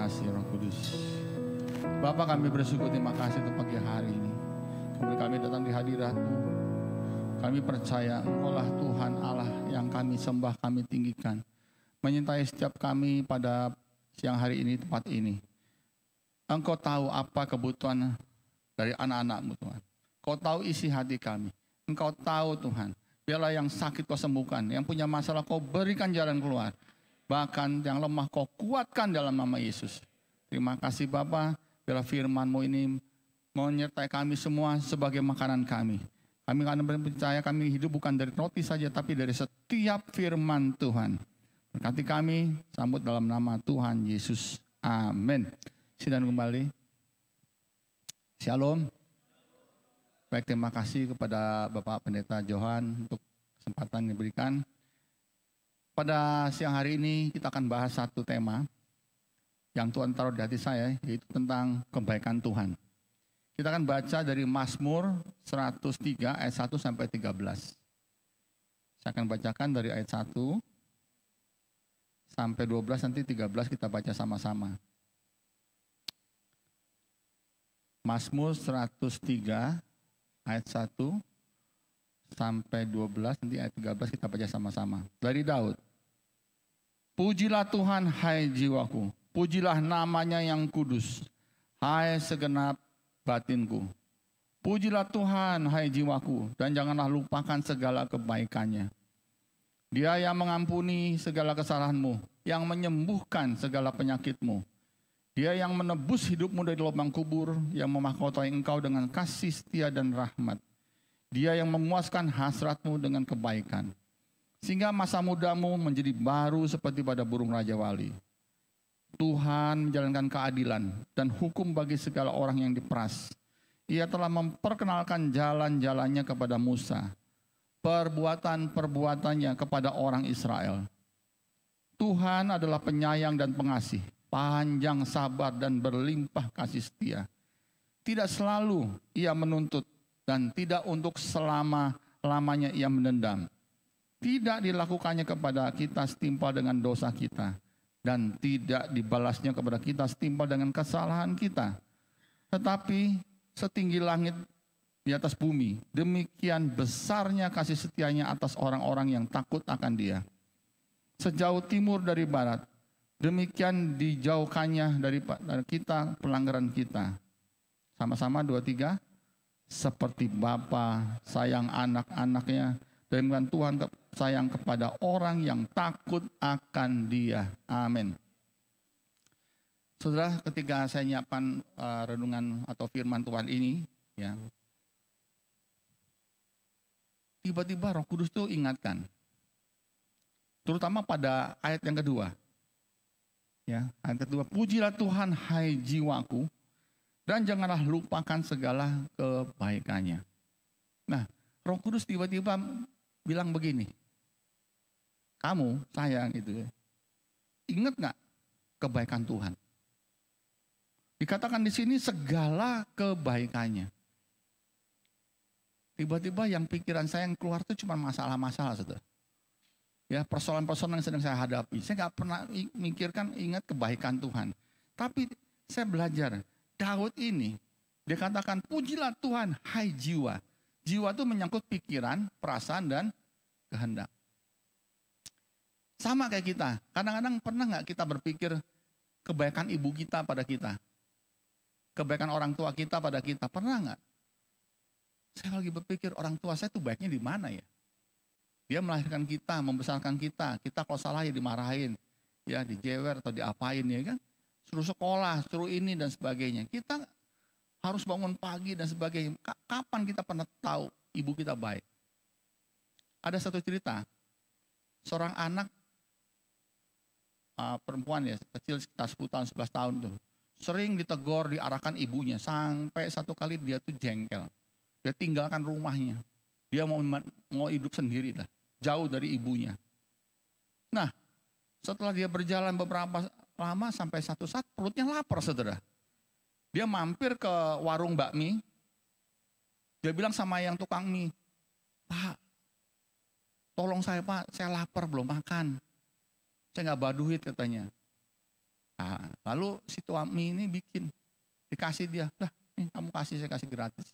kasih Roh Kudus. Bapa, kami bersyukur, terima kasih untuk pagi hari ini. Kami datang di hadirat-Mu. Kami percaya Engkau-lah Tuhan Allah yang kami sembah, kami tinggikan. Menyertai setiap kami pada siang hari ini, tempat ini. Engkau tahu apa kebutuhan dari anak-anak-Mu Tuhan. Kau tahu isi hati kami. Engkau tahu Tuhan. Biarlah yang sakit Kau sembuhkan. Yang punya masalah Kau berikan jalan keluar. Bahkan yang lemah Kau kuatkan dalam nama Yesus. Terima kasih Bapa, biarlah firman-Mu ini menyertai kami semua sebagai makanan kami. Kami akan percaya kami hidup bukan dari roti saja, tapi dari setiap firman Tuhan. Berkati kami, sambut dalam nama Tuhan Yesus. Amin. Sidang kembali. Shalom. Baik, terima kasih kepada Bapak Pendeta Johan untuk kesempatan yang diberikan. Pada siang hari ini kita akan bahas satu tema yang Tuhan taruh di hati saya, yaitu tentang kebaikan Tuhan. Kita akan baca dari Mazmur 103 ayat 1 sampai 13. Saya akan bacakan dari ayat 1 sampai 12, nanti 13 kita baca sama-sama. Mazmur 103 ayat 1 sampai 12, nanti ayat 13 kita baca sama-sama. Dari Daud. Pujilah Tuhan, hai jiwaku. Pujilah namanya yang kudus, hai segenap batinku. Pujilah Tuhan, hai jiwaku, dan janganlah lupakan segala kebaikannya. Dia yang mengampuni segala kesalahanmu, yang menyembuhkan segala penyakitmu. Dia yang menebus hidupmu dari lubang kubur, yang memahkotai engkau dengan kasih setia dan rahmat. Dia yang memuaskan hasratmu dengan kebaikan, sehingga masa mudamu menjadi baru seperti pada burung raja wali. Tuhan menjalankan keadilan dan hukum bagi segala orang yang diperas. Ia telah memperkenalkan jalan-jalannya kepada Musa, perbuatan-perbuatannya kepada orang Israel. Tuhan adalah penyayang dan pengasih, panjang sabar dan berlimpah kasih setia. Tidak selalu ia menuntut dan tidak untuk selama-lamanya ia mendendam. Tidak dilakukannya kepada kita setimpal dengan dosa kita, dan tidak dibalasnya kepada kita setimpal dengan kesalahan kita. Tetapi setinggi langit di atas bumi, demikian besarnya kasih setianya atas orang-orang yang takut akan Dia. Sejauh timur dari barat, demikian dijauhkannya dari kita pelanggaran kita. Sama-sama 2, 3. Seperti Bapa sayang anak-anaknya, demikian Tuhan sayang kepada orang yang takut akan Dia. Amin. Saudara, ketika saya nyiapkan renungan atau firman Tuhan ini, ya, tiba-tiba Roh Kudus itu ingatkan, terutama pada ayat yang kedua. Ya, ayat kedua, pujilah Tuhan hai jiwaku, dan janganlah lupakan segala kebaikannya. Nah, Roh Kudus tiba-tiba bilang begini, kamu, saya gitu ya, ingat nggak kebaikan Tuhan? Dikatakan di sini segala kebaikannya. Tiba-tiba yang pikiran saya yang keluar itu cuma masalah-masalah, saudara. Ya, persoalan-persoalan yang sedang saya hadapi. Saya nggak pernah mikirkan ingat kebaikan Tuhan. Tapi saya belajar, Daud ini dikatakan pujilah Tuhan hai jiwa. Jiwa itu menyangkut pikiran, perasaan, dan kehendak. Sama kayak kita. Kadang-kadang pernah nggak kita berpikir kebaikan ibu kita pada kita? Kebaikan orang tua kita pada kita, pernah nggak? Saya lagi berpikir orang tua saya tuh baiknya di mana ya? Dia melahirkan kita, membesarkan kita. Kita kalau salah ya dimarahin, ya dijewer atau diapain ya kan? Suruh sekolah, suruh ini dan sebagainya. Kita harus bangun pagi dan sebagainya. Kapan kita pernah tahu ibu kita baik? Ada satu cerita, seorang anak perempuan ya, kecil sekitar 10 tahun, 11 tahun tuh. Sering ditegur, diarahkan ibunya. Sampai satu kali dia tuh jengkel. Dia tinggalkan rumahnya. Dia mau hidup sendiri lah, jauh dari ibunya. Nah, setelah dia berjalan beberapa lama sampai satu saat perutnya lapar, saudara. Dia mampir ke warung bakmi. Dia bilang sama yang tukang mie, Pak, tolong saya Pak, saya lapar belum makan. Saya nggak bawa duit katanya. Nah, lalu si Tuami ini bikin, dikasih dia, lah nih kamu kasih, saya kasih gratis.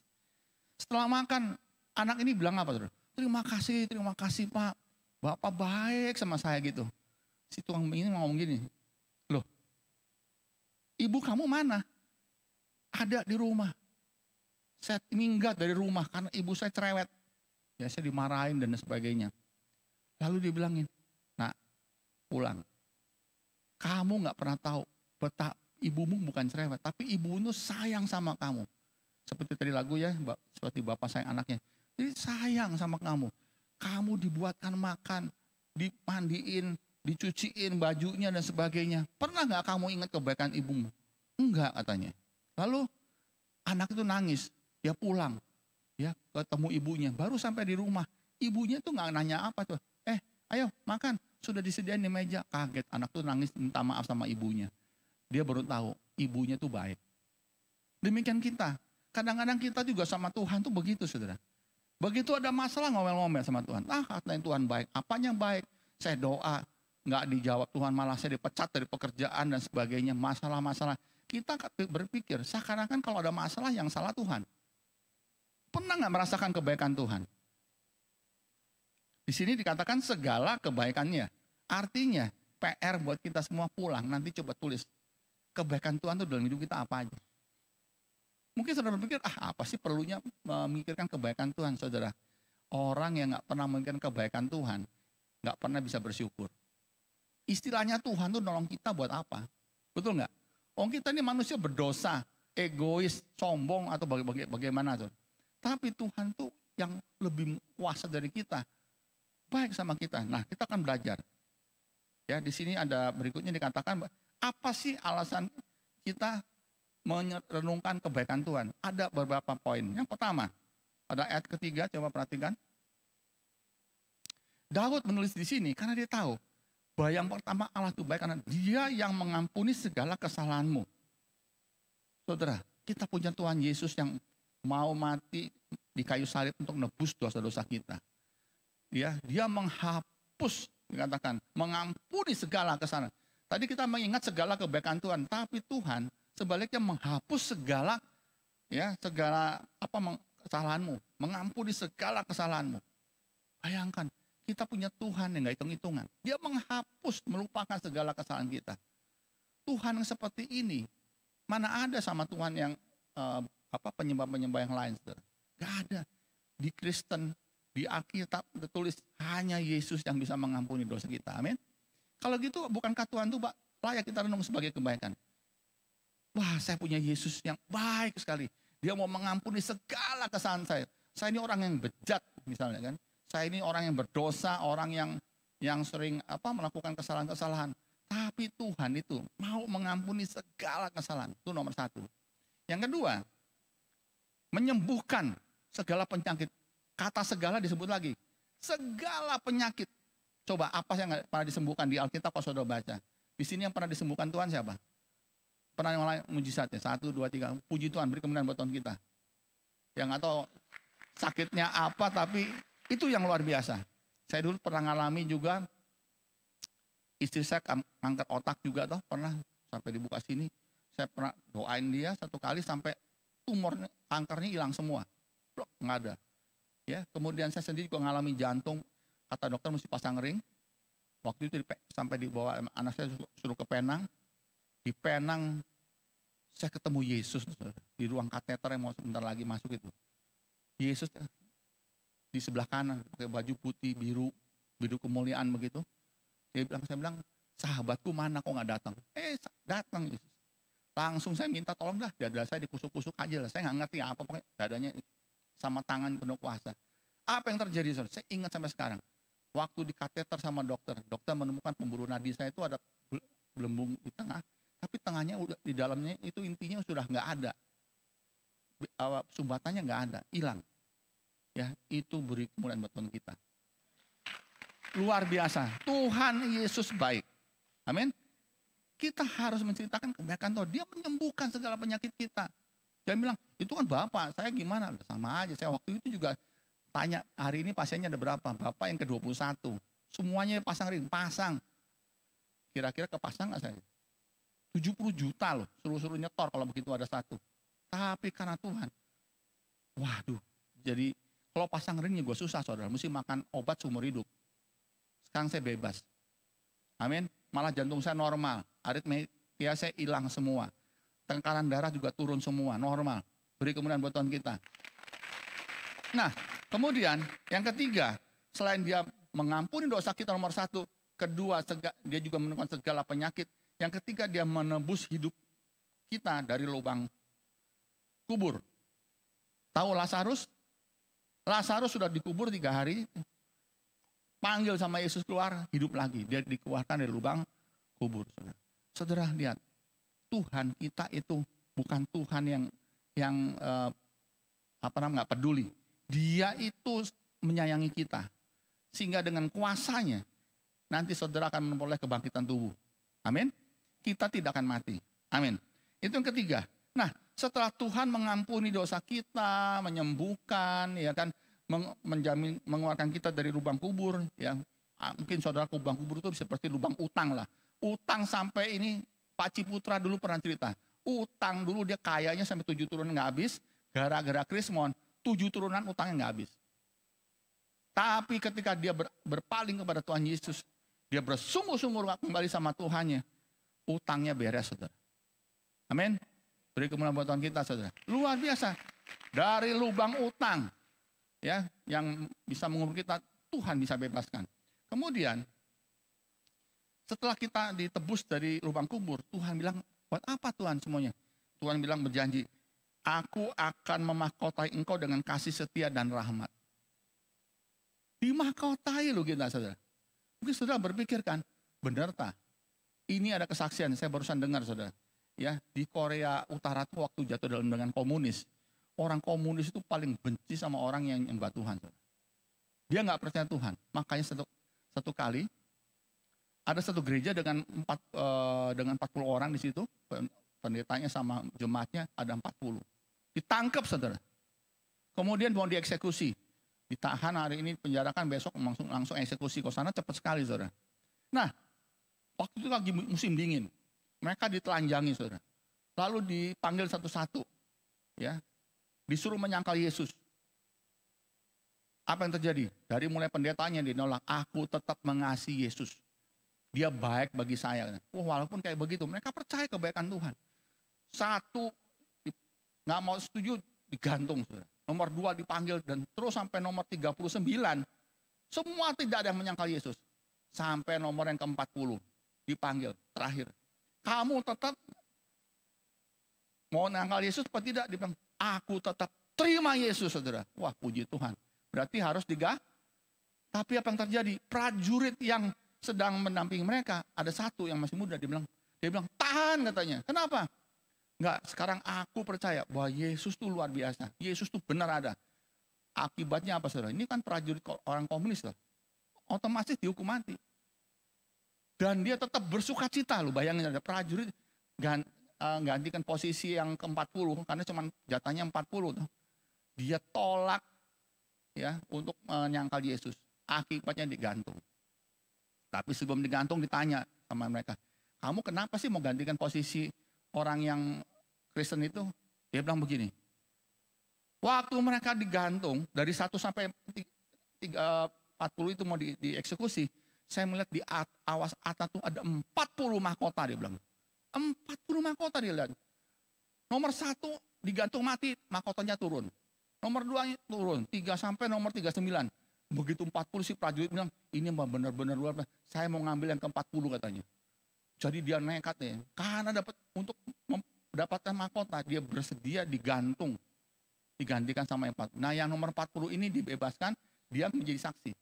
Setelah makan, anak ini bilang apa tuh? Terima kasih Pak, Bapak baik sama saya gitu. Si Tuami ini ngomong gini, loh ibu kamu mana? Ada di rumah. Saya minggat dari rumah karena ibu saya cerewet. Ya saya dimarahin dan sebagainya. Lalu dia bilangin, nak pulang. Kamu gak pernah tahu betapa ibumu bukan cerewet, tapi ibumu sayang sama kamu. Seperti tadi lagu ya, seperti bapak sayang anaknya. Jadi sayang sama kamu. Kamu dibuatkan makan, dimandiin, dicuciin bajunya dan sebagainya. Pernah gak kamu ingat kebaikan ibumu? Enggak katanya. Lalu anak itu nangis, dia pulang. Ya ketemu ibunya, baru sampai di rumah. Ibunya tuh gak nanya apa tuh. Ayo makan, sudah disediain di meja. Kaget, anak tuh nangis minta maaf sama ibunya. Dia baru tahu, ibunya tuh baik. Demikian kita. Kadang-kadang kita juga sama Tuhan tuh begitu saudara. Begitu ada masalah ngomel-ngomel sama Tuhan. Katanya Tuhan baik, apanya baik? Saya doa, gak dijawab Tuhan, malah saya dipecat dari pekerjaan dan sebagainya. Masalah-masalah. Kita berpikir, seakan-akan kalau ada masalah yang salah Tuhan. Pernah gak merasakan kebaikan Tuhan? Di sini dikatakan segala kebaikannya. Artinya PR buat kita semua pulang. Nanti coba tulis. Kebaikan Tuhan itu dalam hidup kita apa aja. Mungkin saudara berpikir, apa sih perlunya memikirkan kebaikan Tuhan saudara. Orang yang gak pernah memikirkan kebaikan Tuhan, gak pernah bisa bersyukur. Istilahnya Tuhan tuh nolong kita buat apa? Betul gak? Kita ini manusia berdosa, egois, sombong atau bagaimana tuh. Tapi Tuhan tuh yang lebih kuasa dari kita. Baik sama kita. Nah, kita akan belajar. Ya, di sini ada berikutnya dikatakan apa sih alasan kita merenungkan kebaikan Tuhan? Ada beberapa poin. Yang pertama, pada ayat ketiga coba perhatikan. Daud menulis di sini karena dia tahu bahwa yang pertama Allah itu baik karena Dia yang mengampuni segala kesalahanmu. Saudara, kita punya Tuhan Yesus yang mau mati di kayu salib untuk nebus dosa-dosa kita. Dia menghapus, dikatakan, mengampuni segala kesalahan. Tadi kita mengingat segala kebaikan Tuhan, tapi Tuhan sebaliknya menghapus segala kesalahanmu, mengampuni segala kesalahanmu. Bayangkan, kita punya Tuhan yang gak hitung-hitungan. Dia menghapus, melupakan segala kesalahan kita. Tuhan yang seperti ini, mana ada sama Tuhan yang penyembah-penyembah yang lain, saudara? Gak ada. Di Kristen, di Alkitab tertulis hanya Yesus yang bisa mengampuni dosa kita. Amin. Kalau gitu bukankah Tuhan itu layak kita renung sebagai kebaikan? Wah, saya punya Yesus yang baik sekali. Dia mau mengampuni segala kesalahan saya. Saya ini orang yang bejat misalnya kan. Saya ini orang yang berdosa, orang yang sering melakukan kesalahan-kesalahan. Tapi Tuhan itu mau mengampuni segala kesalahan. Itu nomor satu. Yang kedua, menyembuhkan segala penyakit. Kata segala disebut lagi. Segala penyakit. Coba apa yang pernah disembuhkan di Alkitab kalau saudara baca. Di sini yang pernah disembuhkan Tuhan siapa? Pernah yang lain mujizatnya. 1, 2, 3. Puji Tuhan, beri kemenangan buat Tuhan kita. Yang nggak tahu sakitnya apa, tapi itu yang luar biasa. Saya dulu pernah ngalami juga. Istri saya angkat otak juga toh. Pernah sampai dibuka sini. Saya pernah doain dia 1 kali sampai tumornya, kankernya hilang semua. Blok, nggak ada. Ya, kemudian saya sendiri juga mengalami jantung, kata dokter mesti pasang ring. Waktu itu sampai dibawa anak saya suruh ke Penang. Di Penang saya ketemu Yesus di ruang kateter yang mau sebentar lagi masuk itu. Yesus di sebelah kanan pakai baju putih biru kemuliaan begitu. Saya bilang, sahabatku mana kok nggak datang? Datang Yesus. Langsung saya minta tolong dah, dada saya dikusuk-kusuk aja lah. Saya nggak ngerti apa pokoknya dadanya sama tangan penuh kuasa. Apa yang terjadi? Saya ingat sampai sekarang. Waktu di kateter sama dokter menemukan pembuluh nadi saya itu ada belembung di tengah, tapi tengahnya udah di dalamnya itu intinya sudah nggak ada. Sumbatannya nggak ada, hilang. Ya, itu beri kemuliaan buat Tuhan kita. Luar biasa. Tuhan Yesus baik. Amin. Kita harus menceritakan kebaikan Tuhan. Dia menyembuhkan segala penyakit kita. Dia bilang, itu kan Bapak, saya gimana? Sama aja, saya waktu itu juga tanya, hari ini pasiennya ada berapa? Bapak yang ke-21. Semuanya pasang ring, pasang. Kira-kira kepasang nggak saya? 70 juta loh, suruh-suruh nyetor kalau begitu ada satu. Tapi karena Tuhan, waduh, jadi kalau pasang ringnya gue susah saudara, mesti makan obat seumur hidup. Sekarang saya bebas. Amin. Malah jantung saya normal, aritmia saya hilang semua. Tekanan darah juga turun semua, normal. Beri kemuliaan buat Tuhan kita. Nah, kemudian yang ketiga, selain dia mengampuni dosa kita nomor satu, kedua dia juga menemukan segala penyakit. Yang ketiga dia menebus hidup kita dari lubang kubur. Tahu Lazarus? Lazarus sudah dikubur 3 hari, panggil sama Yesus keluar, hidup lagi. Dia dikeluarkan dari lubang kubur. Saudara lihat, Tuhan kita itu bukan Tuhan yang nggak peduli. Dia itu menyayangi kita, sehingga dengan kuasanya nanti saudara akan memperoleh kebangkitan tubuh. Amin. Kita tidak akan mati. Amin. Itu yang ketiga. Nah, setelah Tuhan mengampuni dosa kita, menyembuhkan, ya kan, menjamin, mengeluarkan kita dari lubang kubur, ya. Mungkin saudara lubang kubur itu seperti lubang utang lah. Utang sampai ini Pak Ciputra dulu pernah cerita. Utang dulu dia kayanya sampai 7 turunan nggak habis, gara-gara Krismon 7 turunan utangnya nggak habis. Tapi ketika dia berpaling kepada Tuhan Yesus, dia bersungguh-sungguh kembali sama Tuhannya, utangnya beres, saudara. Amin. Beri kemuliaan buat Tuhan kita, saudara. Luar biasa. Dari lubang utang, ya, yang bisa mengubur kita, Tuhan bisa bebaskan. Kemudian, setelah kita ditebus dari lubang kubur, Tuhan bilang, buat apa Tuhan semuanya? Tuhan bilang berjanji, aku akan memahkotai engkau dengan kasih setia dan rahmat. Dimahkotai loh kita, saudara. Mungkin saudara berpikir kan, benar tak? Ini ada kesaksian, saya barusan dengar, saudara. Ya, di Korea Utara itu waktu jatuh dalam dengan komunis, orang komunis itu paling benci sama orang yang nyembah Tuhan. Saudara. Dia nggak percaya Tuhan. Makanya satu kali ada satu gereja dengan 40 orang di situ, pendetanya sama jemaatnya ada 40. Ditangkap, saudara. Kemudian mau dieksekusi. Ditahan hari ini, penjarakan besok langsung eksekusi. Ke sana cepat sekali, saudara. Nah, waktu itu lagi musim dingin. Mereka ditelanjangi, saudara. Lalu dipanggil satu-satu. Ya, disuruh menyangkal Yesus. Apa yang terjadi? Dari mulai pendetanya dinolak, aku tetap mengasihi Yesus. Dia baik bagi saya. Walaupun kayak begitu, mereka percaya kebaikan Tuhan. Satu, nggak mau setuju, digantung, saudara. Nomor 2 dipanggil dan terus sampai nomor 39. Semua tidak ada yang menyangkal Yesus. Sampai nomor yang ke-40 dipanggil terakhir. Kamu tetap mau menyangkal Yesus atau tidak? Dia bilang, aku tetap terima Yesus, saudara. Wah, puji Tuhan. Berarti harus Tapi apa yang terjadi? Prajurit yang sedang mendampingi mereka, ada satu yang masih muda, dia bilang, tahan katanya. Kenapa? Enggak, sekarang aku percaya bahwa Yesus itu luar biasa. Yesus itu benar ada. Akibatnya apa, saudara? Ini kan prajurit orang komunis loh. Otomatis dihukum mati. Dan dia tetap bersuka cita loh. Bayangin ada prajurit gantikan posisi yang ke-40 karena cuma jatahnya 40 tuh. Dia tolak ya untuk menyangkal Yesus. Akibatnya digantung. Tapi sebelum digantung ditanya sama mereka, kamu kenapa sih mau gantikan posisi orang yang Kristen itu? Dia bilang begini, waktu mereka digantung dari 1 sampai 40 itu mau dieksekusi, saya melihat di awas atas itu ada 40 mahkota, dia bilang. 40 mahkota dia lihat. Nomor 1 digantung mati, mahkotanya turun. Nomor 2 turun, 3 sampai nomor 39. Begitu 40 si prajurit bilang, ini benar-benar luar biasa. Saya mau ngambil yang ke-40 katanya. Jadi dia nekat ya, karena untuk mendapatkan mahkota, dia bersedia digantung. Digantikan sama yang 40. Nah yang nomor 40 ini dibebaskan, dia menjadi saksi.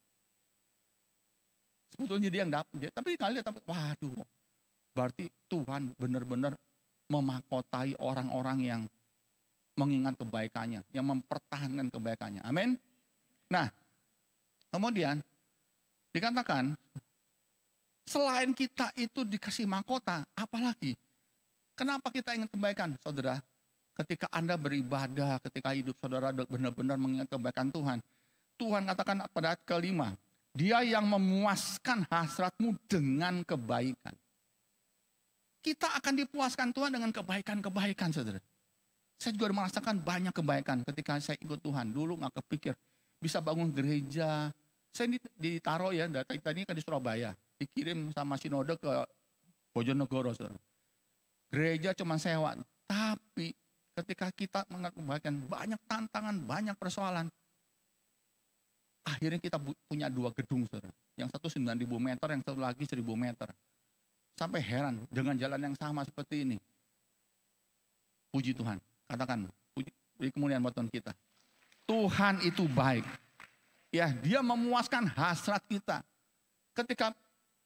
Sebetulnya dia yang dapat, tapi kali dapat, waduh. Berarti Tuhan benar-benar memahkotai orang-orang yang mengingat kebaikannya, yang mempertahankan kebaikannya. Amin. Nah, kemudian dikatakan, selain kita itu dikasih mahkota, apalagi? Kenapa kita ingat kebaikan, saudara? Ketika Anda beribadah, ketika hidup saudara benar-benar mengingat kebaikan Tuhan. Tuhan katakan pada ayat ke-5, Dia yang memuaskan hasratmu dengan kebaikan. Kita akan dipuaskan Tuhan dengan kebaikan-kebaikan, saudara. Saya juga merasakan banyak kebaikan ketika saya ikut Tuhan. Dulu nggak kepikir bisa bangun gereja. Saya ditaruh ya, tadi kan di Surabaya. Dikirim sama sinode ke Bojonegoro, saudara. Gereja cuma sewa. Tapi ketika kita mengenal kebaikan, banyak tantangan, banyak persoalan. Akhirnya kita punya 2 gedung, saudara. Yang satu 9.000 meter, yang satu lagi 1.000 meter. Sampai heran dengan jalan yang sama seperti ini. Puji Tuhan. Katakan, beri kemuliaan buat Tuhan kita. Tuhan itu baik. Ya, dia memuaskan hasrat kita. Ketika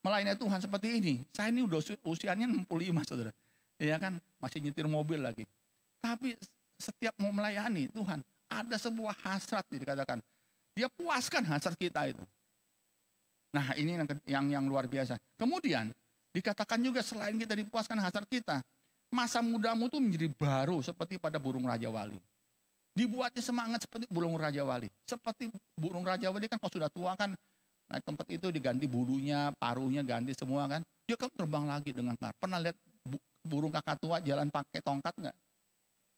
melayani Tuhan seperti ini, saya ini udah usianya 65, saudara. Ya kan, masih nyetir mobil lagi. Tapi setiap mau melayani Tuhan, ada sebuah hasrat dikatakan. Dia puaskan hasrat kita itu. Nah, ini yang luar biasa. Kemudian, dikatakan juga selain kita dipuaskan hasrat kita, masa mudamu tuh menjadi baru seperti pada burung Raja Wali. Dibuatnya semangat seperti burung Raja Wali. Seperti burung Raja Wali kan kalau sudah tua kan, naik tempat itu diganti bulunya, paruhnya ganti semua kan. Dia kan terbang lagi dengan kar. Pernah lihat burung kakak tua jalan pakai tongkat nggak?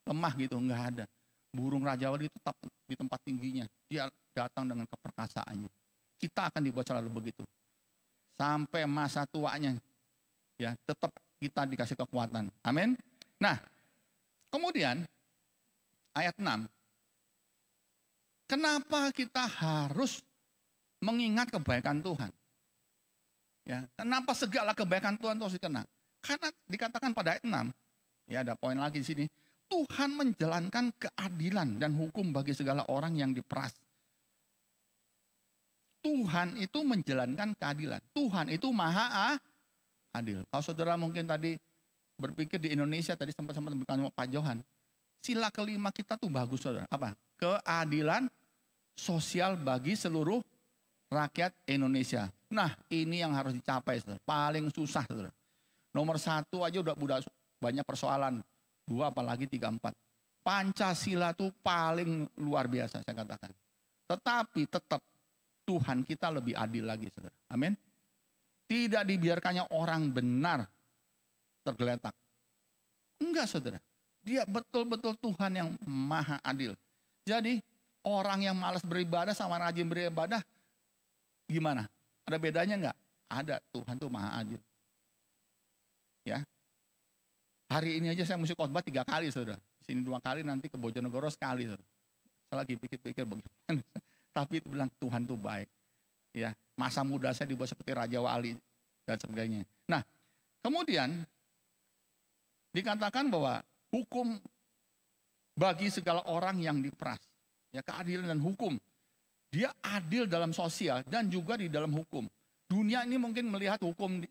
Lemah gitu, nggak ada. Burung Raja Wali tetap di tempat tingginya. Dia datang dengan keperkasaannya. Kita akan dibuat selalu begitu. Sampai masa tuanya, ya tetap kita dikasih kekuatan. Amin. Nah, kemudian ayat 6. Kenapa kita harus mengingat kebaikan Tuhan? Ya, kenapa segala kebaikan Tuhan harus dikenang? Karena dikatakan pada ayat 6, ya ada poin lagi di sini. Tuhan menjalankan keadilan dan hukum bagi segala orang yang diperas. Tuhan itu menjalankan keadilan. Tuhan itu maha adil. Kalau saudara mungkin tadi berpikir di Indonesia, tadi sempat bertanya Pak Johan, sila kelima kita tuh bagus, saudara. Apa? Keadilan sosial bagi seluruh rakyat Indonesia. Nah, ini yang harus dicapai, saudara. Paling susah, saudara. Nomor 1 aja udah banyak persoalan. 2 apalagi 3, 4. Pancasila tuh paling luar biasa, saya katakan. Tetapi tetap Tuhan kita lebih adil lagi, saudara. Amin. Tidak dibiarkannya orang benar tergeletak. Enggak, saudara. Dia betul-betul Tuhan yang maha adil. Jadi orang yang malas beribadah sama rajin beribadah, gimana? Ada bedanya enggak? Ada. Tuhan tuh maha adil. Ya. Hari ini aja saya mesti khotbah 3 kali, saudara. Sini 2 kali, nanti ke Bojonegoro sekali, saudara. Saya lagi pikir-pikir bagaimana. Tapi itu bilang Tuhan tuh baik. Ya, masa muda saya dibuat seperti Raja Wali dan sebagainya. Nah, kemudian dikatakan bahwa hukum bagi segala orang yang diperas. Ya, keadilan dan hukum. Dia adil dalam sosial dan juga di dalam hukum. Dunia ini mungkin melihat hukum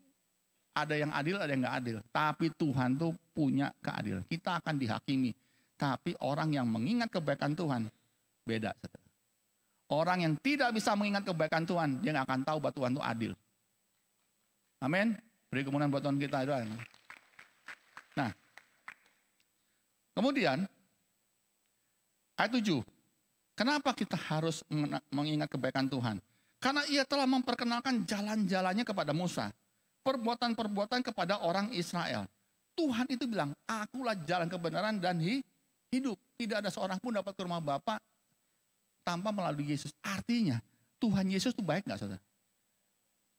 ada yang adil, ada yang nggak adil. Tapi Tuhan tuh punya keadilan. Kita akan dihakimi. Tapi orang yang mengingat kebaikan Tuhan beda, saudara. Orang yang tidak bisa mengingat kebaikan Tuhan, dia nggak akan tahu bahwa Tuhan itu adil. Amin. Beri kemuliaan buat Tuhan kita. Nah, kemudian ayat 7. Kenapa kita harus mengingat kebaikan Tuhan? Karena ia telah memperkenalkan jalan-jalannya kepada Musa. Perbuatan-perbuatan kepada orang Israel. Tuhan itu bilang, akulah jalan kebenaran dan hidup. Tidak ada seorang pun dapat ke rumah Bapa tanpa melalui Yesus. Artinya Tuhan Yesus itu baik nggak, saudara?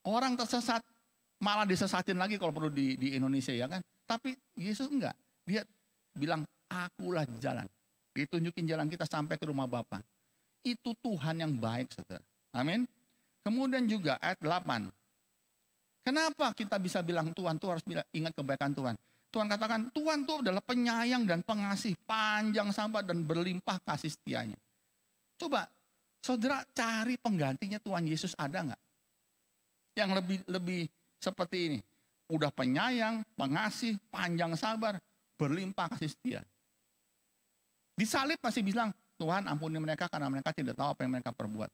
Orang tersesat malah disesatin lagi kalau perlu di Indonesia, ya kan? Tapi Yesus enggak. Dia bilang akulah jalan. Ditunjukin jalan kita sampai ke rumah Bapa. Itu Tuhan yang baik, saudara. Amin. Kemudian juga ayat 8. Kenapa kita bisa bilang Tuhan tuh harus ingat kebaikan Tuhan? Tuhan katakan Tuhan tuh adalah penyayang dan pengasih, panjang sabar dan berlimpah kasih setianya. Coba, saudara cari penggantinya Tuhan Yesus ada nggak? Yang lebih seperti ini. Udah penyayang, pengasih, panjang sabar, berlimpah kasih setia. Di salib masih bilang, Tuhan ampuni mereka karena mereka tidak tahu apa yang mereka perbuat.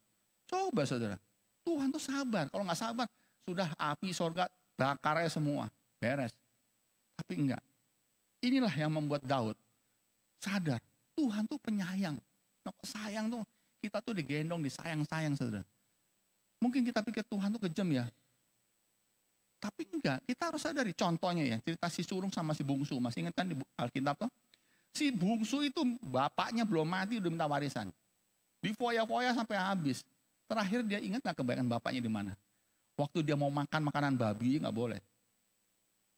Coba, saudara. Tuhan tuh sabar. Kalau nggak sabar, sudah api sorga bakarnya semua. Beres. Tapi enggak. Inilah yang membuat Daud sadar. Tuhan tuh penyayang. Sayang tuh, kita tuh digendong, disayang-sayang, saudara. Mungkin kita pikir Tuhan tuh kejam ya. Tapi enggak, kita harus sadari. Contohnya ya, cerita si sulung sama si bungsu. Masih ingat kan di Alkitab tuh? Si bungsu itu bapaknya belum mati udah minta warisan. Difoya-foya sampai habis. Terakhir dia ingat gak kebaikan bapaknya di mana? Waktu dia mau makan makanan babi nggak boleh.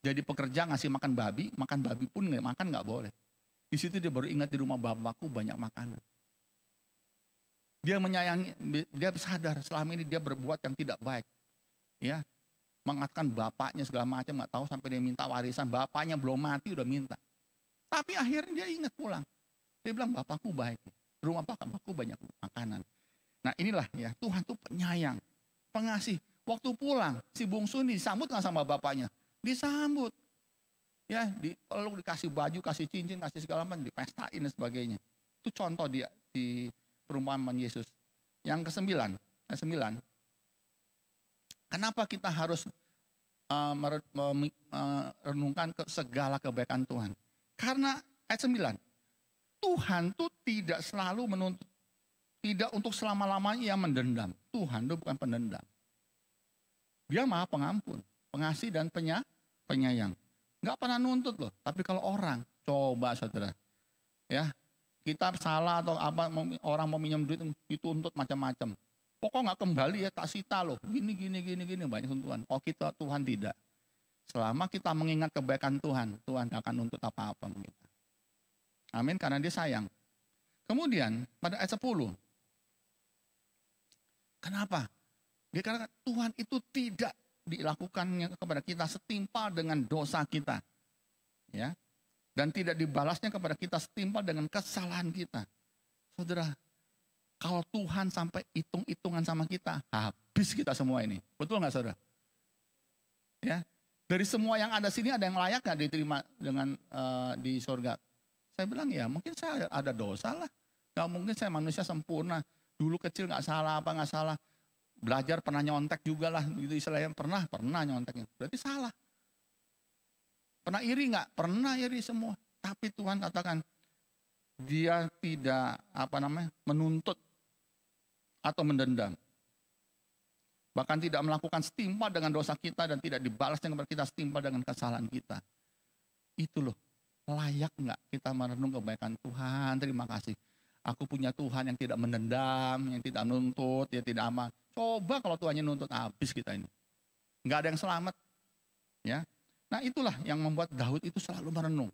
Jadi pekerja ngasih makan babi pun nggak makan nggak boleh. Di situ dia baru ingat di rumah bapakku banyak makanan. Dia menyayangi, dia sadar selama ini dia berbuat yang tidak baik. Ya, mengatakan bapaknya segala macam nggak tahu sampai dia minta warisan. Bapaknya belum mati udah minta. Tapi akhirnya dia ingat pulang. Dia bilang bapakku baik. Rumah bapakku banyak makanan. Nah inilah ya Tuhan tuh penyayang, pengasih. Waktu pulang si bungsu ini disambut nggak sama bapaknya? Disambut. Ya, peluk, dikasih baju, kasih cincin, kasih segala macam, dipestain dan sebagainya. Itu contoh di perumpamaan Yesus. Yang ke-9, kenapa kita harus merenungkan segala kebaikan Tuhan? Karena ayat 9, Tuhan tuh tidak selalu menuntut, tidak untuk selama-lamanya ia mendendam. Tuhan itu bukan pendendam. Dia maha pengampun, pengasih dan penyayang. Nggak pernah nuntut loh. Tapi kalau orang, coba saudara, ya kita salah atau apa, orang mau minjem duit dituntut macam-macam. Pokok nggak kembali ya tak sita loh. Gini banyak tuntutan. Oh kita Tuhan tidak. Selama kita mengingat kebaikan Tuhan, Tuhan gak akan nuntut apa-apa kita. Amin, karena dia sayang. Kemudian pada ayat 10. Kenapa? Dia katakan Tuhan itu tidak dilakukannya kepada kita setimpal dengan dosa kita. Ya. Dan tidak dibalasnya kepada kita setimpal dengan kesalahan kita. Saudara, kalau Tuhan sampai hitung-hitungan sama kita, habis kita semua ini. Betul nggak saudara? Ya. Dari semua yang ada sini ada yang layak nggak diterima dengan di surga? Saya bilang ya mungkin saya ada dosa lah. Gak mungkin saya manusia sempurna. Dulu kecil nggak salah apa nggak salah. Belajar pernah nyontek juga lah. Gitu istilahnya pernah nyonteknya. Berarti salah. Pernah iri nggak? Pernah iri semua. Tapi Tuhan katakan dia tidak menuntut atau mendendam. Bahkan tidak melakukan setimpal dengan dosa kita dan tidak dibalasnya kepada kita setimpal dengan kesalahan kita. Itu loh, layak nggak kita merenung kebaikan Tuhan? Terima kasih. Aku punya Tuhan yang tidak mendendam, yang tidak menuntut, yang tidak aman. Coba kalau Tuhannya nuntut, habis kita ini. Nggak ada yang selamat. Ya. Nah itulah yang membuat Daud itu selalu merenung.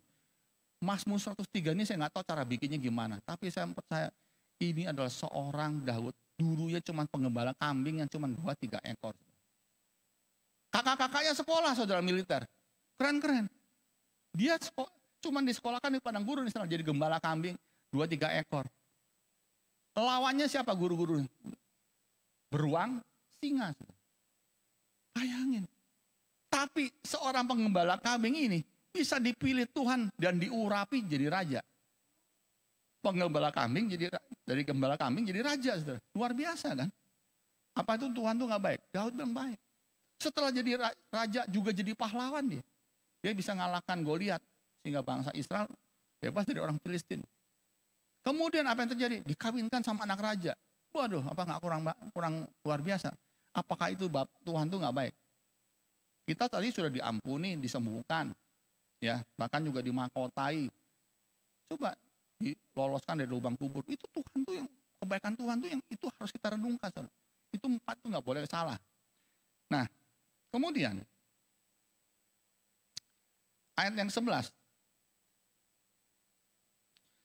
Mazmur 103 ini saya nggak tahu cara bikinnya gimana. Tapi saya percaya ini adalah seorang Daud. Dulunya cuma pengembala kambing yang cuma 2-3 ekor. Kakak-kakaknya sekolah saudara militer. Keren-keren. Dia cuma disekolahkan di padang gurun jadi gembala kambing 2-3 ekor. Lawannya siapa guru-guru? Beruang, singa. Bayangin. Tapi seorang pengembala kambing ini bisa dipilih Tuhan dan diurapi jadi raja. Penggembala kambing dari gembala kambing jadi raja, saudara. Luar biasa kan? Apa itu Tuhan tuh nggak baik? Daud bilang baik. Setelah jadi raja juga jadi pahlawan dia. Dia bisa ngalahkan Goliat sehingga bangsa Israel bebas dari orang Filistin. Kemudian apa yang terjadi? Dikawinkan sama anak raja. Waduh, apa nggak kurang luar biasa? Apakah itu Tuhan tuh nggak baik? Kita tadi sudah diampuni, disembuhkan, ya bahkan juga dimahkotai. Coba diloloskan dari lubang kubur. Itu Tuhan tuh yang kebaikan Tuhan tuh yang itu harus kita renungkan. Saudara. Itu 4 tuh nggak boleh salah. Nah, kemudian ayat yang 11.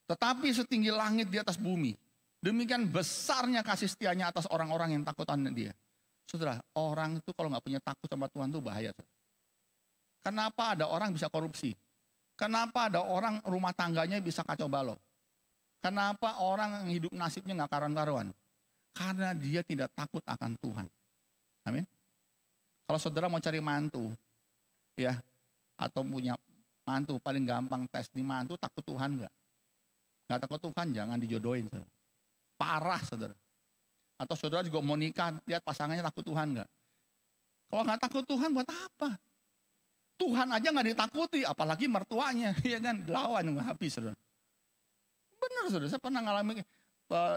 Tetapi setinggi langit di atas bumi, demikian besarnya kasih setianya atas orang-orang yang takut akan dia. Saudara, orang itu kalau nggak punya takut sama Tuhan itu bahaya. Saudara. Kenapa ada orang bisa korupsi? Kenapa ada orang rumah tangganya bisa kacau balau? Kenapa orang yang hidup nasibnya nggak karuan-karuan? Karena dia tidak takut akan Tuhan. Amin. Kalau saudara mau cari mantu, ya, atau punya mantu, paling gampang tes di mantu, takut Tuhan nggak? Nggak takut Tuhan, jangan dijodohin. Saudara. Parah, saudara. Atau saudara juga mau nikah, lihat pasangannya takut Tuhan nggak? Kalau nggak takut Tuhan, buat apa? Tuhan aja nggak ditakuti, apalagi mertuanya, ya kan? Lawan nggak habis, saudara. Benar, saudara. Saya pernah ngalamin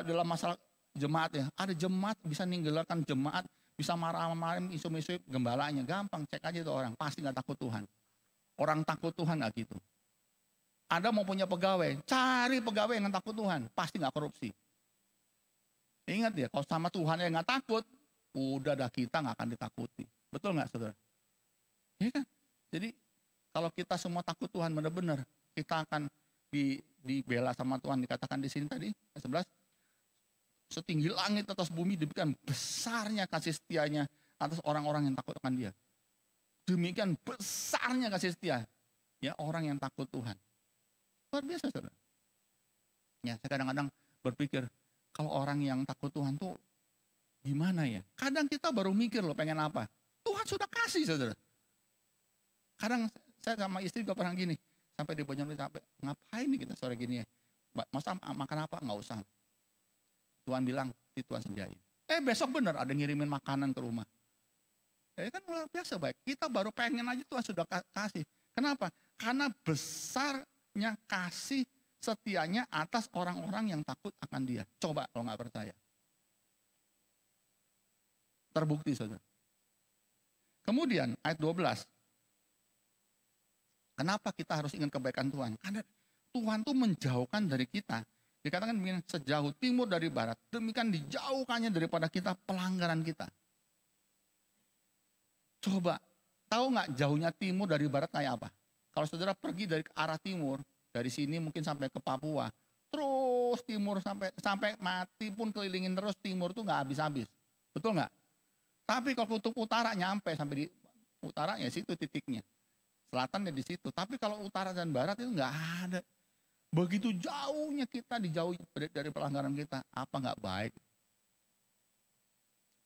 dalam masalah jemaat ya. Ada jemaat bisa ninggalkan jemaat bisa marah-marah, isu-isu gembalanya. Gampang, cek aja tuh orang, pasti nggak takut Tuhan. Orang takut Tuhan nggak gitu. Anda mau punya pegawai, cari pegawai yang takut Tuhan, pasti nggak korupsi. Ingat ya, kalau sama Tuhan yang nggak takut, udah dah kita nggak akan ditakuti. Betul nggak saudara? Iya kan? Jadi kalau kita semua takut Tuhan benar-benar, kita akan dibela sama Tuhan. Dikatakan di sini tadi, ayat 11, setinggi langit atas bumi, demikian besarnya kasih setianya atas orang-orang yang takut akan Dia. Demikian besarnya kasih setia ya orang yang takut Tuhan. Luar biasa saudara. Ya, saya kadang-kadang berpikir kalau orang yang takut Tuhan tuh gimana ya? Kadang kita baru mikir loh pengen apa. Tuhan sudah kasih saudara. Kadang saya sama istri juga pernah gini, sampai di Bojong sampai ngapain nih kita sore gini ya? Masa makan apa? Nggak usah. Tuhan bilang, Tuhan sediain. Besok bener ada ngirimin makanan ke rumah. Kan luar biasa baik. Kita baru pengen aja Tuhan sudah kasih. Kenapa? Karena besarnya kasih setianya atas orang-orang yang takut akan Dia. Coba kalau nggak percaya. Terbukti saudara. Kemudian ayat 12. Kenapa kita harus ingat kebaikan Tuhan? Karena Tuhan tuh menjauhkan dari kita. Dikatakan begini, sejauh timur dari barat, demikian dijauhkannya daripada kita pelanggaran kita. Coba, tahu nggak jauhnya timur dari barat kayak apa? Kalau saudara pergi dari arah timur, dari sini mungkin sampai ke Papua, terus timur sampai mati pun kelilingin terus timur tuh nggak habis-habis. Betul nggak? Tapi kalau kutub utara nyampe sampai di utara ya situ titiknya. Selatan ya di situ. Tapi kalau utara dan barat itu nggak ada. Begitu jauhnya kita dijauhi dari pelanggaran kita. Apa nggak baik?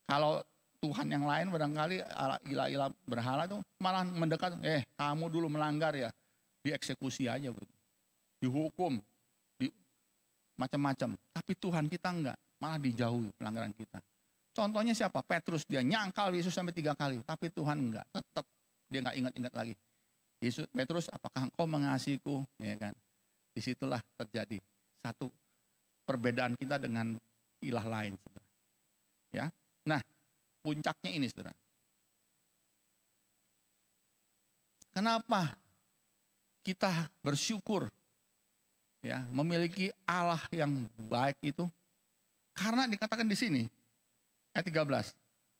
Kalau Tuhan yang lain barangkali ilah-ilah berhala itu malah mendekat. Kamu dulu melanggar ya. Dieksekusi aja. Dihukum. Macam-macam. Tapi Tuhan kita enggak. Malah dijauhi pelanggaran kita. Contohnya siapa? Petrus. Dia nyangkal Yesus sampai 3 kali. Tapi Tuhan enggak. Tetap dia enggak ingat-ingat lagi. Yesus, Petrus, apakah engkau mengasihiku? Ya kan? Disitulah terjadi satu perbedaan kita dengan ilah lain. Saudara. Ya, nah puncaknya ini, saudara. Kenapa kita bersyukur, ya, memiliki Allah yang baik itu? Karena dikatakan di sini ayat 13.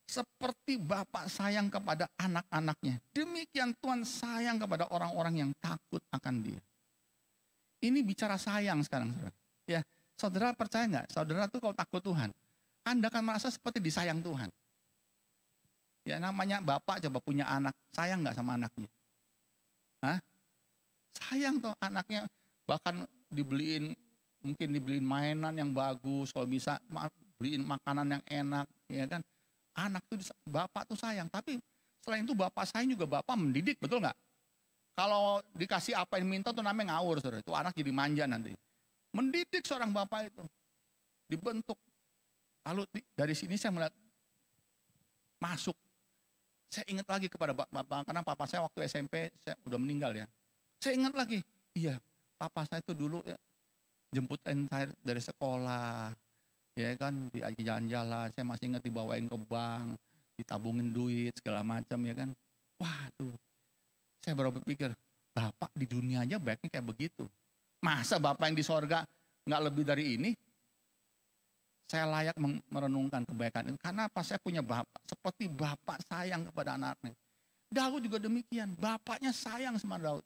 Seperti Bapa sayang kepada anak-anaknya, demikian Tuhan sayang kepada orang-orang yang takut akan Dia. Ini bicara sayang sekarang, saudara. Ya, saudara percaya nggak? Saudara tuh kalau takut Tuhan, Anda akan merasa seperti disayang Tuhan. Ya, namanya Bapak coba punya anak, sayang nggak sama anaknya? Hah? Sayang tuh anaknya, bahkan mungkin dibeliin mainan yang bagus, kalau bisa beliin makanan yang enak, ya kan? Anak tuh, Bapak tuh sayang, tapi selain itu Bapak sayang juga Bapak mendidik, betul nggak? Kalau dikasih apa yang minta tuh namanya ngawur, saudara. Itu anak jadi manja nanti. Mendidik seorang bapak itu. Dibentuk. Lalu dari sini saya melihat masuk. Saya ingat lagi kepada bapak. Karena papa saya waktu SMP, saya udah meninggal ya. Saya ingat lagi. Iya, papa saya itu dulu ya, jemputin saya dari sekolah. Ya kan, diajak jalan-jalan. Saya masih ingat dibawain ke bank. Ditabungin duit, segala macam ya kan. Waduh. Saya baru berpikir, Bapak di dunia aja baiknya kayak begitu. Masa Bapak yang di sorga nggak lebih dari ini? Saya layak merenungkan kebaikan itu. Karena apa? Saya punya Bapak. Seperti Bapak sayang kepada anaknya. Daud juga demikian. Bapaknya sayang sama Daud.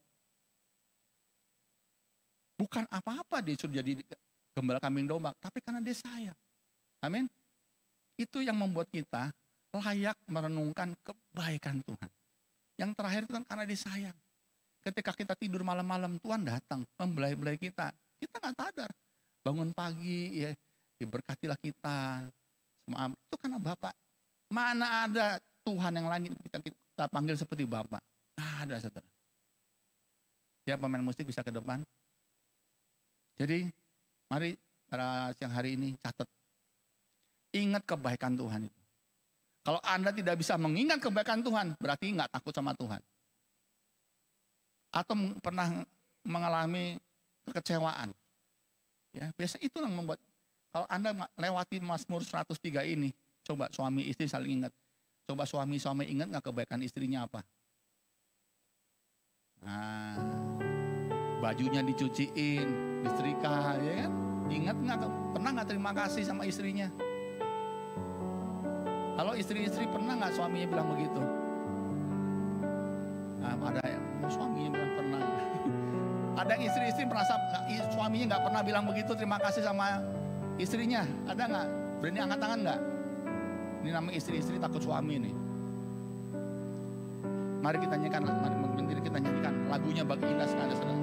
Bukan apa-apa dia suruh jadi gembala kambing domba. Tapi karena dia sayang. Amin. Itu yang membuat kita layak merenungkan kebaikan Tuhan. Yang terakhir itu kan karena dia sayang. Ketika kita tidur malam-malam, Tuhan datang membelai-belai kita. Kita nggak sadar. Bangun pagi, ya, diberkatilah kita. Semua itu karena Bapak. Mana ada Tuhan yang lain kita panggil seperti Bapak? Nggak ada, saudara. Ya, pemain musik bisa ke depan. Jadi, mari pada siang hari ini catat. Ingat kebaikan Tuhan itu. Kalau Anda tidak bisa mengingat kebaikan Tuhan, berarti nggak takut sama Tuhan. Atau pernah mengalami kekecewaan. Ya, biasa itulah yang membuat, kalau Anda lewati Mazmur 103 ini, coba suami istri saling ingat. Coba suami-suami ingat nggak kebaikan istrinya apa? Nah, bajunya dicuciin, disetrika, ya kan? Ingat nggak? Pernah nggak terima kasih sama istrinya? Kalau istri-istri pernah nggak suaminya bilang begitu? Nah, ada yang suaminya bilang pernah. Ada yang istri-istri merasa suaminya nggak pernah bilang begitu terima kasih sama istrinya. Ada nggak? Berani angkat tangan nggak? Ini namanya istri-istri takut suami nih. Mari kita nyanyikan lagunya bagi indah sekali, saudara.